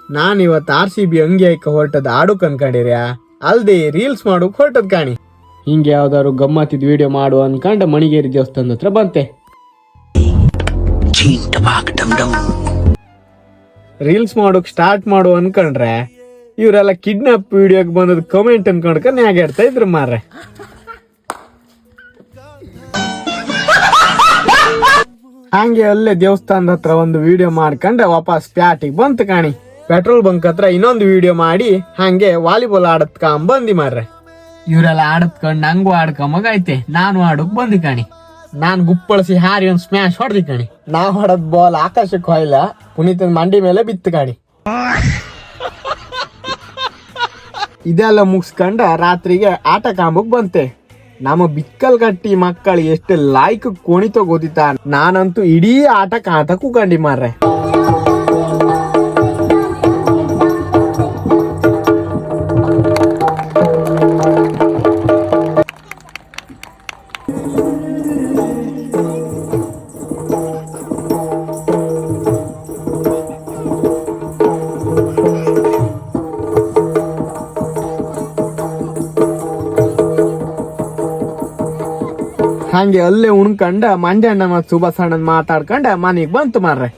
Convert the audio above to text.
ನಾನ್ ಇವತ್ತು RCB ಅಂಗಿ ಆಯ್ಕ ಹೊರಟದ್ ಆಡುಕ್ ಅನ್ಕೊಂಡಿರ್ಯಾ ಅಲ್ದೆ ರೀಲ್ಸ್ ಮಾಡೋಕ್ ಹೊರಟದ್ ಕಾಣಿ. ಹಿಂಗೆ ಯಾವ್ದಾದ್ರು ಗಮ್ಮತ್ತಿದ್ ವಿಡಿಯೋ ಮಾಡು ಅನ್ಕೊಂಡ ಮಣಿಗೇರಿ ದೇವಸ್ಥಾನದ ಹತ್ರ ಬಂತೆ. ರೀಲ್ಸ್ ಮಾಡೋಕ್ ಸ್ಟಾರ್ಟ್ ಮಾಡು ಅನ್ಕೊಂಡ್ರೆ ಇವರೆಲ್ಲ ಕಿಡ್ನಾಪ್ ವಿಡಿಯೋಗೆ ಬಂದದ್ ಕಮೆಂಟ್ ಅನ್ಕೊಂಡ್ಕ ನ್ಯಾಗಾಡ್ತಾ ಇದ್ರು ಮಾರ್ರೆ. ಹಂಗೆ ಅಲ್ಲೇ ದೇವಸ್ಥಾನದ ಹತ್ರ ಒಂದು ವಿಡಿಯೋ ಮಾಡ್ಕೊಂಡೆ ವಾಪಸ್ ಪ್ಯಾಟಿಗೆ ಬಂತು ಕಾಣಿ. ಪೆಟ್ರೋಲ್ ಬಂಕ್ ಹತ್ರ ಇನ್ನೊಂದು ವಿಡಿಯೋ ಮಾಡಿ ಹಂಗೆ ವಾಲಿಬಾಲ್ ಬಂದಿ ಮಾರ್ರೆ. ಇವರೆಲ್ಲ ಆಡತ್ಕೊಂಡ್ ನಂಗೂ ಆಡ್ಕೊಂಬಗೈತೆ, ನಾನು ಆಡಕ್ ಬಂದಿ ಕಾಣಿ. ನಾನ್ ಗುಪ್ಪಳಿಸಿ ಹಾರಿ ಒಂದ್ ಸ್ಮ್ಯಾಶ್ ಹೊಡ್ದಿ ಕಾಣಿ. ನಾ ಹೊಡದ್ ಬಾಲ್ ಆಕಾಶಕ್ಕೆ ಹೋಯ್ಲ, ಪುನೀತನ್ ಮಂಡಿ ಮೇಲೆ ಬಿತ್ತು ಕಾಣಿ. ಇದೆಲ್ಲ ಮುಗಿಸ್ಕೊಂಡ ರಾತ್ರಿಗೆ ಆಟ ಕಾಂಬಕ್ ಬಂತೆ. ನಮ್ಮ ಬಿಕ್ಕಲ್ ಗಟ್ಟಿ ಮಕ್ಕಳು ಎಷ್ಟು ಲಾಯ್ಕ್ ಕೋಣಿತೋ ಗೊತ್ತಿತ್ತ. ನಾನಂತೂ ಇಡೀ ಆಟ ಕಾಂತ ಕೂಕಂಡಿ ಮಾರ್ರೆ. ಹಂಗೆ ಅಲ್ಲೇ ಉಣ್ಕಂಡ ಮಂಡ್ಯಣ್ಣ ಮತ್ ಸುಭಾಸಣ್ಣನ್ ಮಾತಾಡ್ಕೊಂಡ ಮನೆಗ್ ಬಂತು ಮಾರ್ರೆ.